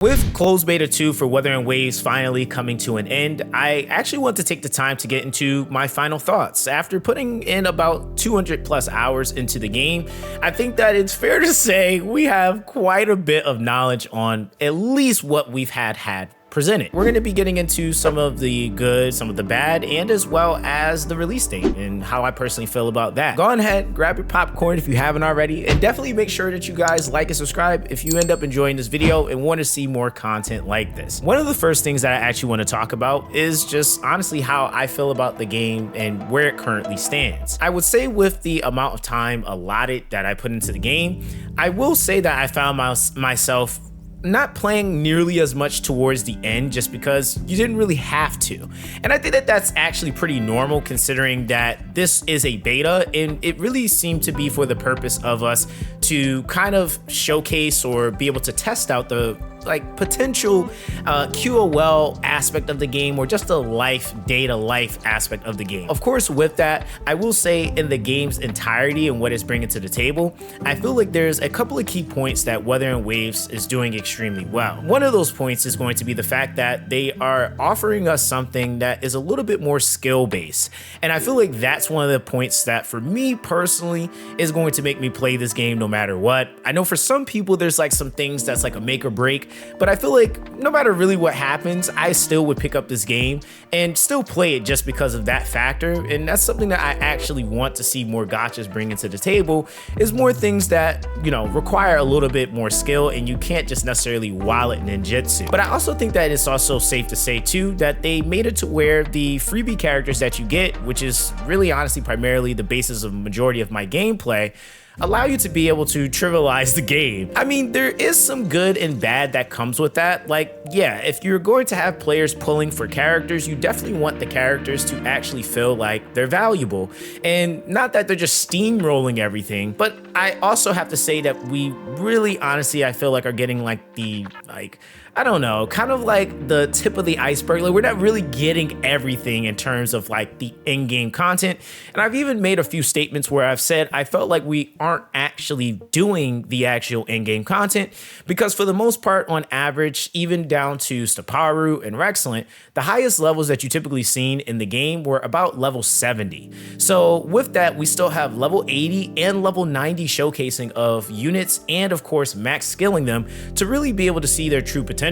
With closed beta 2 for Wuthering Waves finally coming to an end, I actually want to take the time to get into my final thoughts. After putting in about 200 plus hours into the game, I think that it's fair to say we have quite a bit of knowledge on at least what we've had presented. We're going to be getting into some of the good, some of the bad, and as well as the release date and how I personally feel about that. Go ahead, grab your popcorn if you haven't already, and definitely make sure that you guys like and subscribe if you end up enjoying this video and want to see more content like this. One of the first things that I actually want to talk about is just honestly how I feel about the game and where it currently stands. I would say with the amount of time allotted that I put into the game, I will say that I found myself not playing nearly as much towards the end just because you didn't really have to. And I think that that's actually pretty normal considering that this is a beta and it really seemed to be for the purpose of us to kind of showcase or be able to test out the potential QOL aspect of the game or just the data life aspect of the game. Of course, with that, I will say in the game's entirety and what it's bringing to the table, I feel like there's a couple of key points that Wuthering Waves is doing extremely well. One of those points is going to be the fact that they are offering us something that is a little bit more skill-based. And I feel like that's one of the points that for me personally is going to make me play this game no matter what. I know for some people there's some things that's like a make or break, but I feel like no matter really what happens, I still would pick up this game and still play it just because of that factor. And that's something that I actually want to see more gachas bring into the table, is more things that, require a little bit more skill and you can't just necessarily wallet ninjutsu. But I also think that it's also safe to say too that they made it to where the freebie characters that you get, which is really honestly primarily the basis of the majority of my gameplay, allow you to be able to trivialize the game. I mean, there is some good and bad that comes with that. Yeah, if you're going to have players pulling for characters, you definitely want the characters to actually feel like they're valuable. And not that they're just steamrolling everything, but I also have to say that we really, honestly, I feel like are getting I don't know, kind of like the tip of the iceberg. We're not really getting everything in terms of the in-game content. And I've even made a few statements where I've said I felt like we aren't actually doing the actual in-game content because for the most part, on average, even down to Staparu and Rexcellent, the highest levels that you typically seen in the game were about level 70. So with that, we still have level 80 and level 90 showcasing of units and of course max skilling them to really be able to see their true potential.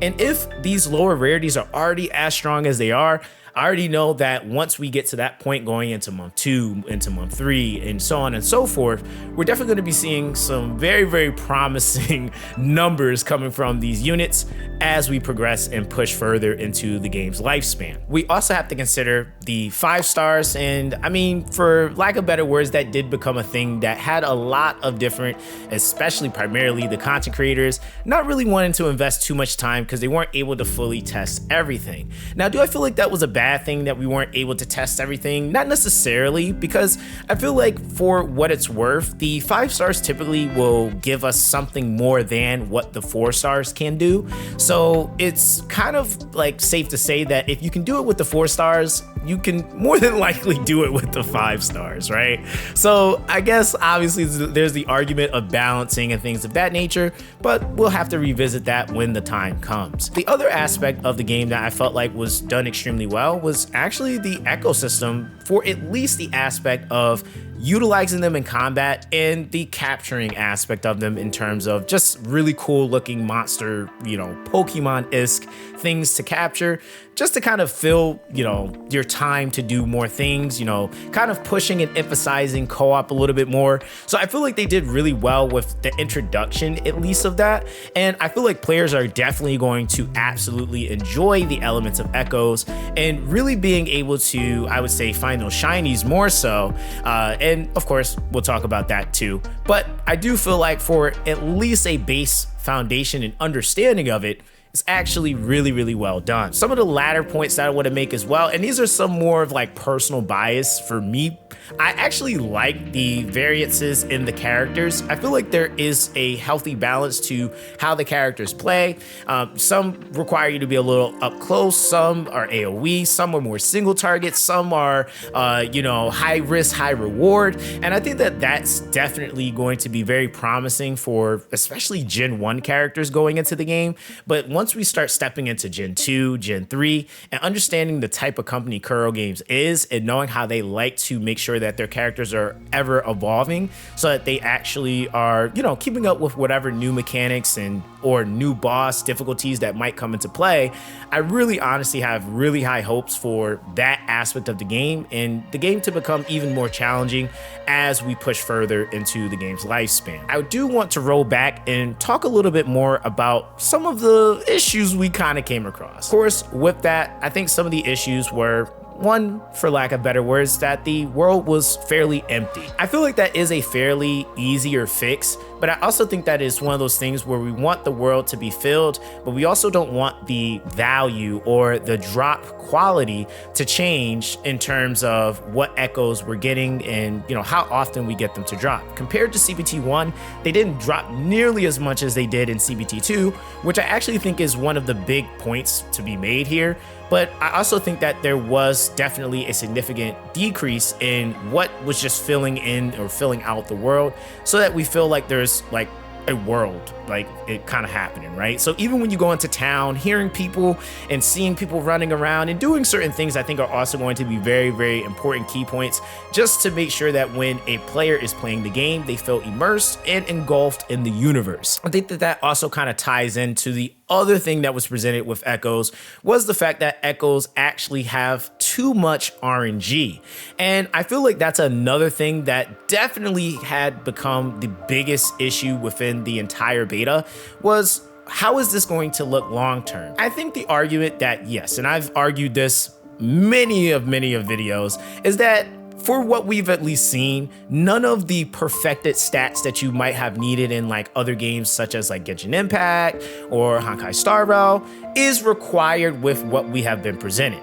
And if these lower rarities are already as strong as they are, I already know that once we get to that point going into month 2, into month 3, and so on and so forth, we're definitely going to be seeing some very, very promising numbers coming from these units as we progress and push further into the game's lifespan. We also have to consider the 5 stars, and I mean, for lack of better words, that did become a thing that had a lot of different, especially primarily the content creators, not really wanting to invest too much time because they weren't able to fully test everything. Now, do I feel like that was a bad thing that we weren't able to test everything? Not necessarily, because I feel like for what it's worth, the 5 stars typically will give us something more than what the 4 stars can do. So it's kind of safe to say that if you can do it with the 4 stars, you can more than likely do it with the 5 stars, right? So I guess obviously there's the argument of balancing and things of that nature, but we'll have to revisit that when the time comes. The other aspect of the game that I felt like was done extremely well was actually the ecosystem, for at least the aspect of utilizing them in combat and the capturing aspect of them in terms of just really cool looking monster, Pokemon-esque things to capture, just to kind of fill, your time to do more things, kind of pushing and emphasizing co-op a little bit more. So I feel like they did really well with the introduction, at least of that. And I feel like players are definitely going to absolutely enjoy the elements of Echoes and really being able to, I would say, find those shinies more so. And of course, we'll talk about that too. But I do feel like for at least a base foundation and understanding of it, is actually really well done. Some of the latter points that I want to make as well, and these are some more of like personal bias for me, I actually like the variances in the characters. I feel like there is a healthy balance to how the characters play. Some require you to be a little up close, some are AoE, some are more single targets, some are, high risk, high reward. And I think that that's definitely going to be very promising for especially Gen 1 characters going into the game. But once we start stepping into Gen 2, Gen 3, and understanding the type of company Kuro Games is and knowing how they like to make sure that their characters are ever evolving so that they actually are, keeping up with whatever new mechanics or new boss difficulties that might come into play, I really honestly have really high hopes for that aspect of the game and the game to become even more challenging as we push further into the game's lifespan. I do want to roll back and talk a little bit more about some of the issues we kind of came across. Of course, with that, I think some of the issues were, one, for lack of better words, that the world was fairly empty. I feel like that is a fairly easier fix, but I also think that is one of those things where we want the world to be filled, but we also don't want the value or the drop quality to change in terms of what echoes we're getting and how often we get them to drop. Compared to CBT1, they didn't drop nearly as much as they did in CBT2, which I actually think is one of the big points to be made here. But I also think that there was definitely a significant decrease in what was just filling in or filling out the world so that we feel like there's like a world, like it kind of happening, right? So even when you go into town, hearing people and seeing people running around and doing certain things, I think are also going to be very important key points just to make sure that when a player is playing the game, they feel immersed and engulfed in the universe. I think that that also kind of ties into the other thing that was presented with Echoes was the fact that Echoes actually have too much RNG. And I feel like that's another thing that definitely had become the biggest issue within the entire beta was, how is this going to look long term? I think the argument that, yes, and I've argued this many of videos, is that for what we've at least seen, none of the perfected stats that you might have needed in like other games such as like Genshin Impact or Honkai Star Rail is required with what we have been presented.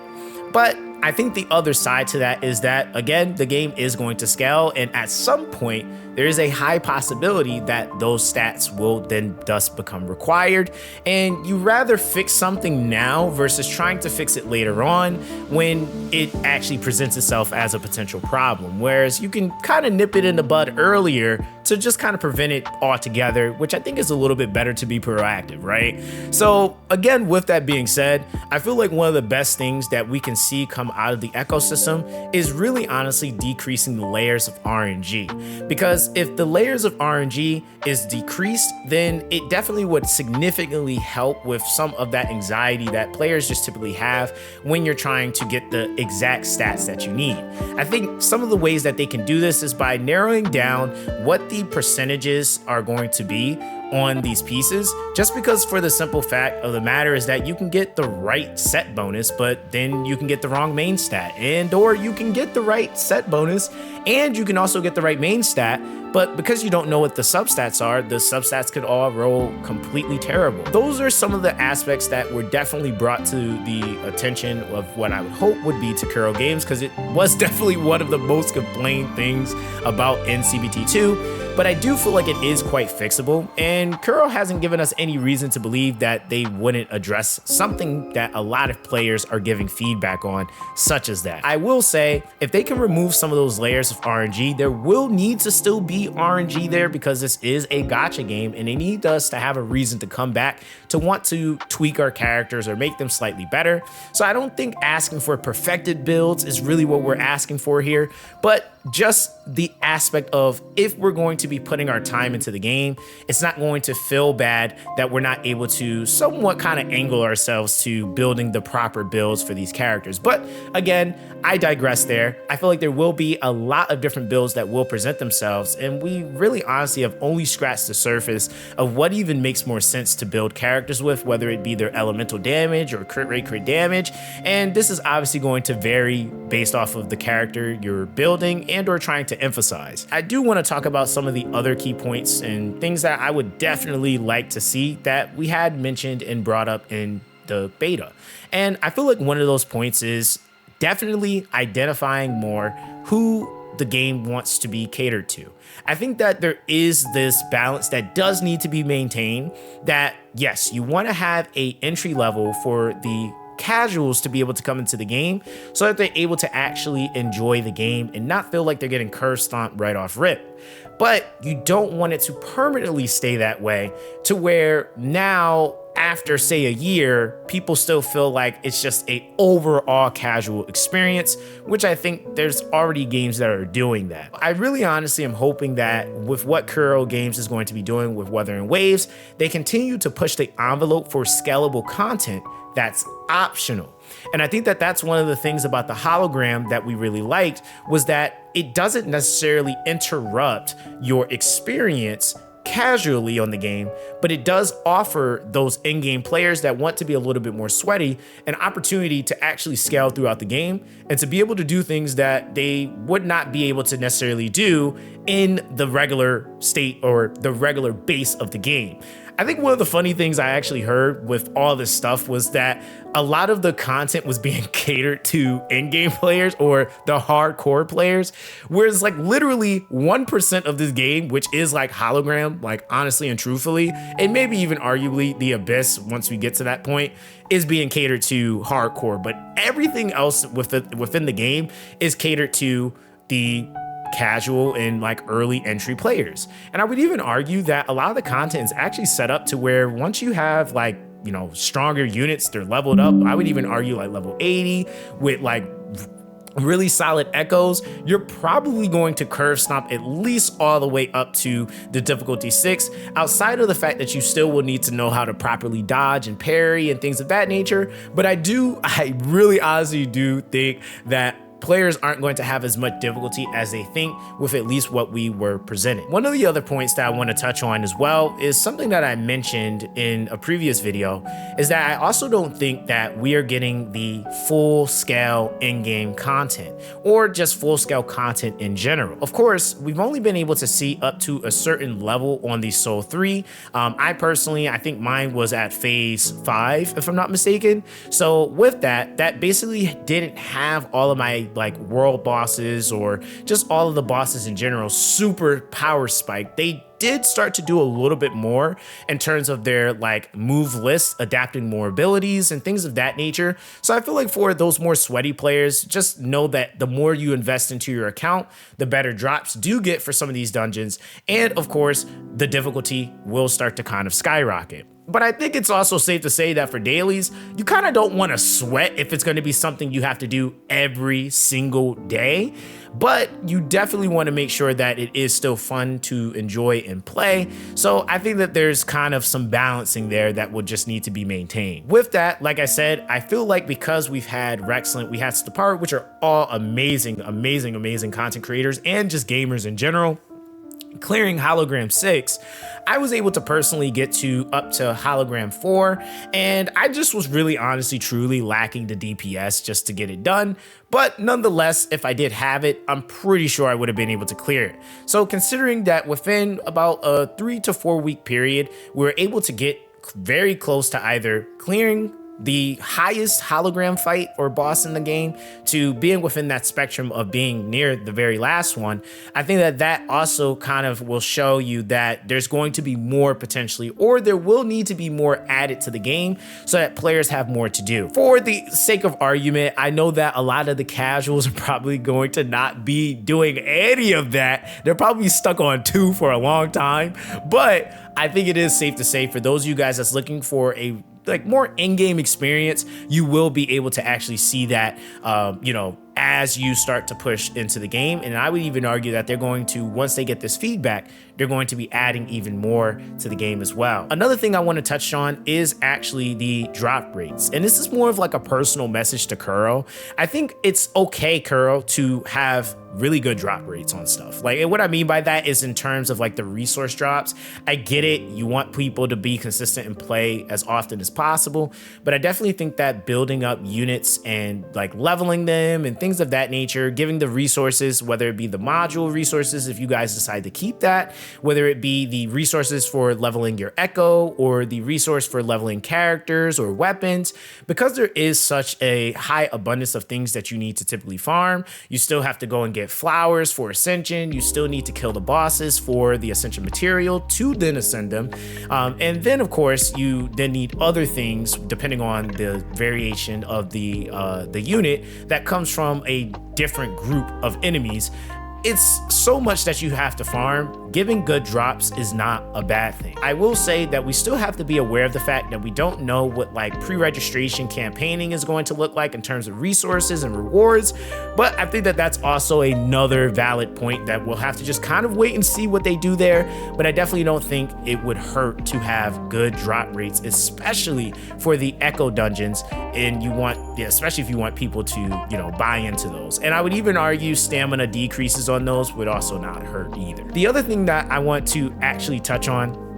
But I think the other side to that is that, again, the game is going to scale, and at some point, there is a high possibility that those stats will then thus become required, and you rather fix something now versus trying to fix it later on when it actually presents itself as a potential problem, whereas you can kind of nip it in the bud earlier to just kind of prevent it altogether, which I think is a little bit better to be proactive, right? So again, with that being said, I feel like one of the best things that we can see come out of the ecosystem is really honestly decreasing the layers of RNG, because if the layers of RNG is decreased, then it definitely would significantly help with some of that anxiety that players just typically have when you're trying to get the exact stats that you need. I think some of the ways that they can do this is by narrowing down what the percentages are going to be on these pieces, just because for the simple fact of the matter is that you can get the right set bonus, but then you can get the wrong main stat, and or you can get the right set bonus and you can also get the right main stat, but because you don't know what the substats are, the substats could all roll completely terrible. Those are some of the aspects that were definitely brought to the attention of what I would hope would be to Kuro Games, because it was definitely one of the most complained things about in CBT2, but I do feel like it is quite fixable, and Kuro hasn't given us any reason to believe that they wouldn't address something that a lot of players are giving feedback on, such as that. I will say, if they can remove some of those layers of RNG, there will need to still be RNG there, because this is a gacha game and they need us to have a reason to come back to want to tweak our characters or make them slightly better. So I don't think asking for perfected builds is really what we're asking for here, but just the aspect of, if we're going to be putting our time into the game, it's not going to feel bad that we're not able to somewhat kind of angle ourselves to building the proper builds for these characters. But again, I digress there. I feel like there will be a lot of different builds that will present themselves, and we really honestly have only scratched the surface of what even makes more sense to build characters with, whether it be their elemental damage or crit rate, crit damage. And this is obviously going to vary based off of the character you're building and or trying to emphasize. I do want to talk about some of the other key points and things that I would definitely like to see that we had mentioned and brought up in the beta. And I feel like one of those points is definitely identifying more who the game wants to be catered to. I think that there is this balance that does need to be maintained, that yes, you want to have a entry level for the casuals to be able to come into the game so that they're able to actually enjoy the game and not feel like they're getting curve stomped right off rip. But you don't want it to permanently stay that way to where now, after say a year, people still feel like it's just a overall casual experience, which I think there's already games that are doing that. I really honestly am hoping that with what Kuro Games is going to be doing with Wuthering Waves, they continue to push the envelope for scalable content that's optional. And I think that that's one of the things about the hologram that we really liked, was that it doesn't necessarily interrupt your experience casually on the game, but it does offer those in-game players that want to be a little bit more sweaty an opportunity to actually scale throughout the game and to be able to do things that they would not be able to necessarily do in the regular state or the regular base of the game. I think one of the funny things I actually heard with all this stuff was that a lot of the content was being catered to in-game players or the hardcore players, whereas like literally 1% of this game, which is like hologram, like honestly and truthfully, and maybe even arguably the abyss once we get to that point, is being catered to hardcore. But everything else within the game is catered to the casual and like early entry players. And I would even argue that a lot of the content is actually set up to where once you have like, you know, stronger units, they're leveled up. I would even argue like level 80 with like really solid echoes, you're probably going to curve stomp at least all the way up to the difficulty 6, outside of the fact that you still will need to know how to properly dodge and parry and things of that nature. But I really honestly do think that players aren't going to have as much difficulty as they think with at least what we were presented. One of the other points that I want to touch on as well is something that I mentioned in a previous video, is that I also don't think that we are getting the full scale in-game content or just full scale content in general. Of course, we've only been able to see up to a certain level on the Soul 3. I think mine was at phase 5, if I'm not mistaken. So with that basically didn't have all of my like world bosses or just all of the bosses in general super power spike. They did start to do a little bit more in terms of their like move list, adapting more abilities and things of that nature. So I feel like for those more sweaty players, just know that the more you invest into your account, the better drops do get for some of these dungeons. And of course, the difficulty will start to kind of skyrocket. But I think it's also safe to say that for dailies, you kind of don't want to sweat if it's going to be something you have to do every single day. But you definitely want to make sure that it is still fun to enjoy and play. So I think that there's kind of some balancing there that will just need to be maintained. With that, like I said, I feel like because we've had Rexlent, we had Stapar, which are all amazing content creators and just gamers in general, clearing hologram 6, I was able to personally get to up to hologram 4, and I just was really honestly truly lacking the DPS just to get it done. But nonetheless, if I did have it, I'm pretty sure I would have been able to clear it. So considering that within about a 3 to 4 week period, we were able to get very close to either clearing the highest hologram fight or boss in the game to being within that spectrum of being near the very last one, I think that that also kind of will show you that there's going to be more potentially, or there will need to be more added to the game so that players have more to do. For the sake of argument, I know that a lot of the casuals are probably going to not be doing any of that. They're probably stuck on 2 for a long time, but I think it is safe to say for those of you guys that's looking for a like more in-game experience, you will be able to actually see that, as you start to push into the game. And I would even argue that they're going to, once they get this feedback, they're going to be adding even more to the game as well. Another thing I want to touch on is actually the drop rates. And this is more of like a personal message to Kuro. I think it's okay, Kuro, to have really good drop rates on stuff. Like, and what I mean by that is in terms of like the resource drops. I get it. You want people to be consistent and play as often as possible. But I definitely think that building up units and like leveling them and things of that nature, giving the resources, whether it be the module resources if you guys decide to keep that, whether it be the resources for leveling your echo or the resource for leveling characters or weapons. Because there is such a high abundance of things that you need to typically farm, you still have to go and get flowers for ascension, you still need to kill the bosses for the ascension material to then ascend them, and then of course you then need other things depending on the variation of the unit that comes from a different group of enemies. It's so much that you have to farm. Giving good drops is not a bad thing. I will say that we still have to be aware of the fact that we don't know what like pre-registration campaigning is going to look like in terms of resources and rewards, but I think that that's also another valid point that we'll have to just kind of wait and see what they do there. But I definitely don't think it would hurt to have good drop rates, especially for the echo dungeons, and especially if you want people to, buy into those. And I would even argue stamina decreases on those would also not hurt either. The other thing that I want to actually touch on,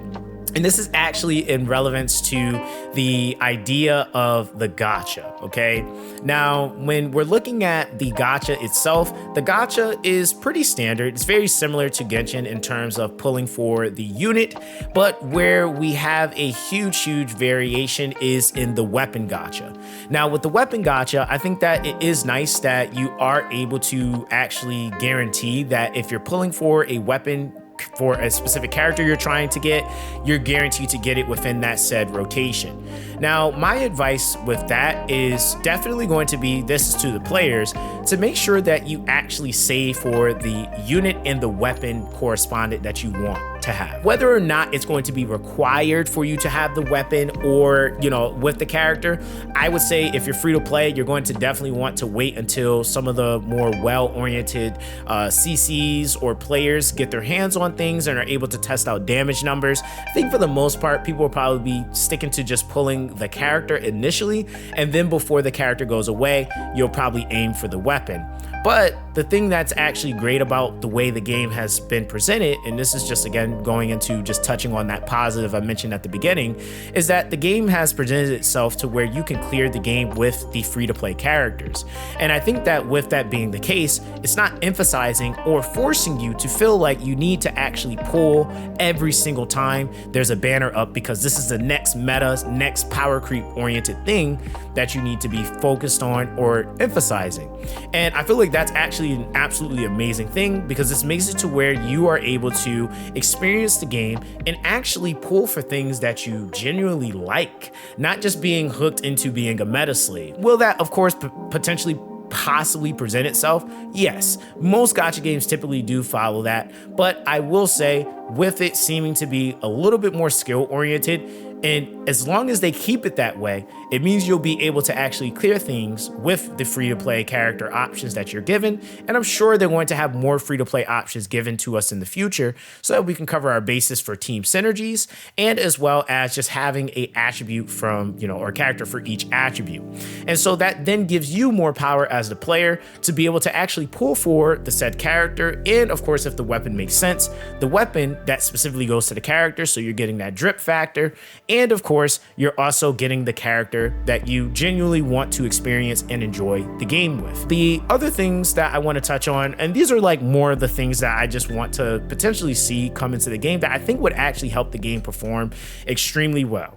and this is actually in relevance to the idea of the gacha, okay? Now, when we're looking at the gacha itself, the gacha is pretty standard. It's very similar to Genshin in terms of pulling for the unit, but where we have a huge variation is in the weapon gacha. Now, with the weapon gacha, I think that it is nice that you are able to actually guarantee that if you're pulling for a weapon for a specific character you're trying to get, you're guaranteed to get it within that said rotation. Now, my advice with that is definitely going to be, this is to the players, to make sure that you actually save for the unit and the weapon correspondent that you want to have. Whether or not it's going to be required for you to have the weapon or, with the character, I would say if you're free to play, you're going to definitely want to wait until some of the more well-oriented CCs or players get their hands on things and are able to test out damage numbers. I think for the most part, people will probably be sticking to just pulling the character initially, and then before the character goes away, you'll probably aim for the weapon. But the thing that's actually great about the way the game has been presented, and this is just again going into just touching on that positive I mentioned at the beginning, is that the game has presented itself to where you can clear the game with the free-to-play characters. And I think that with that being the case, it's not emphasizing or forcing you to feel like you need to actually pull every single time there's a banner up, because this is the next meta, next power creep oriented thing that you need to be focused on or emphasizing. And I feel like that's actually an absolutely amazing thing, because this makes it to where you are able to experience the game and actually pull for things that you genuinely like, not just being hooked into being a meta slave. Will that, of course, potentially possibly present itself? Yes, most gacha games typically do follow that, but I will say with it seeming to be a little bit more skill oriented, and as long as they keep it that way, it means you'll be able to actually clear things with the free-to-play character options that you're given. And I'm sure they're going to have more free-to-play options given to us in the future so that we can cover our basis for team synergies, and as well as just having a attribute from, or character for each attribute. And so that then gives you more power as the player to be able to actually pull for the said character. And of course, if the weapon makes sense, the weapon that specifically goes to the character, so you're getting that drip factor. And of course, you're also getting the character that you genuinely want to experience and enjoy the game with. The other things that I want to touch on, and these are like more of the things that I just want to potentially see come into the game that I think would actually help the game perform extremely well.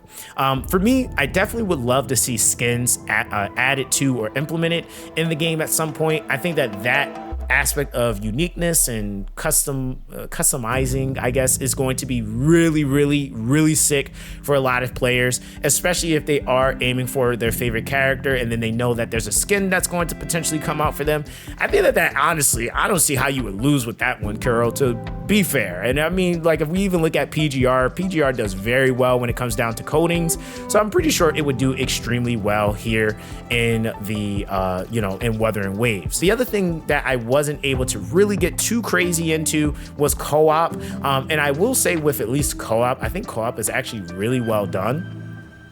For me, I definitely would love to see skins added to or implemented in the game at some point. I think that aspect of uniqueness and customizing, I guess, is going to be really sick for a lot of players, especially if they are aiming for their favorite character and then they know that there's a skin that's going to potentially come out for them. I think that honestly, I don't see how you would lose with that one, Carol, to be fair. And I mean, like, if we even look at PGR does very well when it comes down to coatings, so I'm pretty sure it would do extremely well here in the in Wuthering Waves. The other thing that I wasn't able to really get too crazy into was co-op, and I will say with at least co-op, I think co-op is actually really well done.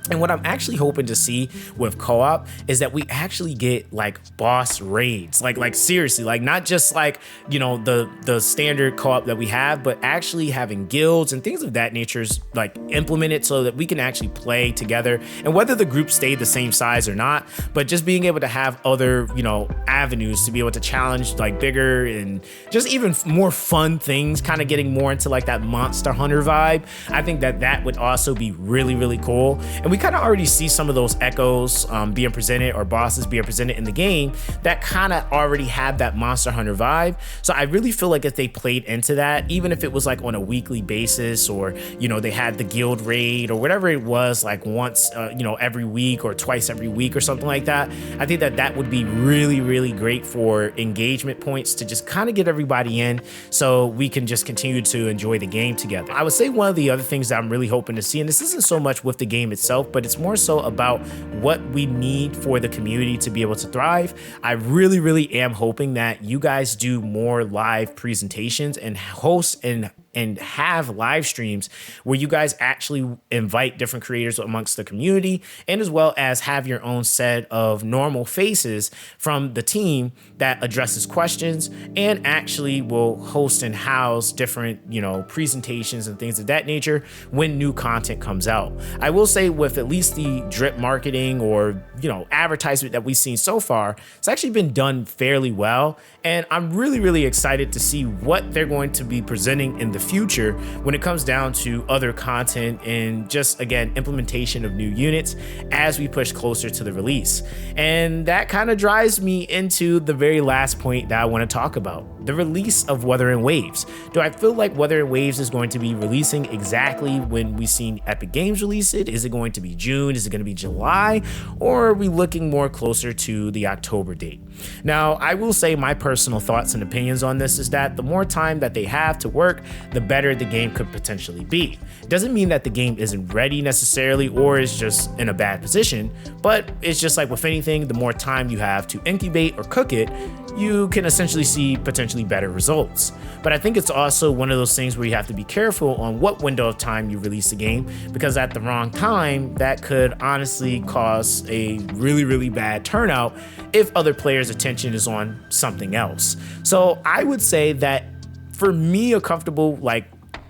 And what I'm actually hoping to see with co-op is that we actually get like boss raids, like seriously, like not just like, you know, the standard co-op that we have, but actually having guilds and things of that nature is like implemented so that we can actually play together. And whether the group stayed the same size or not, but just being able to have other, you know, avenues to be able to challenge like bigger and just even more fun things, kind of getting more into like that Monster Hunter vibe. I think that that would also be really, really cool. And we kind of already see some of those echoes being presented, or bosses being presented in the game that kind of already have that Monster Hunter vibe. So I really feel like if they played into that, even if it was like on a weekly basis, or, you know, they had the guild raid or whatever it was, like once, you know, every week or twice every week or something like that, I think that that would be really, really great for engagement points to just kind of get everybody in so we can just continue to enjoy the game together. I would say one of the other things that I'm really hoping to see, and this isn't so much with the game itself, but it's more so about what we need for the community to be able to thrive. I really, really am hoping that you guys do more live presentations and host and have live streams where you guys actually invite different creators amongst the community, and as well as have your own set of normal faces from the team that addresses questions and actually will host and house different, you know, presentations and things of that nature when new content comes out. I will say with at least the drip marketing or, you know, advertisement that we've seen so far, it's actually been done fairly well. And I'm really, really excited to see what they're going to be presenting in the future when it comes down to other content and just, again, implementation of new units as we push closer to the release. And that kind of drives me into the very last point that I want to talk about: the release of Wuthering Waves. Do I feel like Wuthering Waves is going to be releasing exactly when we've seen Epic Games release it? Is it going to be June? Is it going to be July? Or are we looking more closer to the October date? Now, I will say my personal thoughts and opinions on this is that the more time that they have to work, the better the game could potentially be. Doesn't mean that the game isn't ready necessarily or is just in a bad position, but it's just like with anything, the more time you have to incubate or cook it, you can essentially see potentially better results. But I think it's also one of those things where you have to be careful on what window of time you release the game, because at the wrong time, that could honestly cause a really, really bad turnout if other players' attention is on something else. So I would say that for me, a comfortable like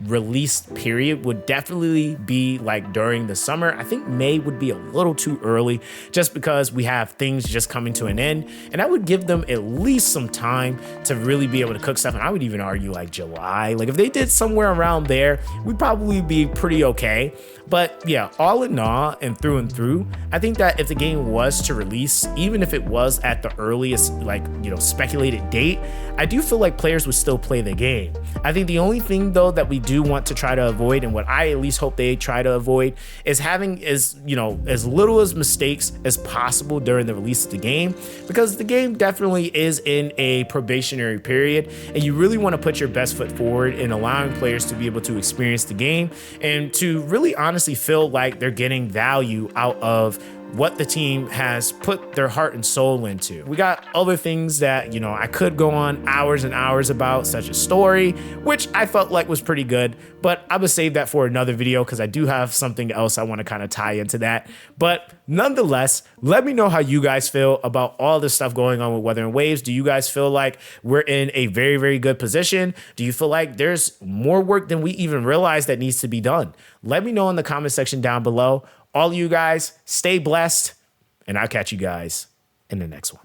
release period would definitely be like during the summer. I think May would be a little too early just because we have things just coming to an end, and I would give them at least some time to really be able to cook stuff. And I would even argue like July. Like if they did somewhere around there, we'd probably be pretty okay. But yeah, all in all and through, I think that if the game was to release, even if it was at the earliest, like, you know, speculated date, I do feel like players would still play the game. I think the only thing though that we do want to try to avoid, and what I at least hope they try to avoid, is having as little as mistakes as possible during the release of the game, because the game definitely is in a probationary period, and you really want to put your best foot forward in allowing players to be able to experience the game and to really honestly feel like they're getting value out of what the team has put their heart and soul into. We got other things that, you know, I could go on hours and hours about, such as story, which I felt like was pretty good, but I would save that for another video because I do have something else I want to kind of tie into that. But nonetheless, let me know how you guys feel about all this stuff going on with Wuthering Waves. Do you guys feel like we're in a very, very good position? Do you feel like there's more work than we even realize that needs to be done? Let me know in the comment section down below. All of you guys, stay blessed, and I'll catch you guys in the next one.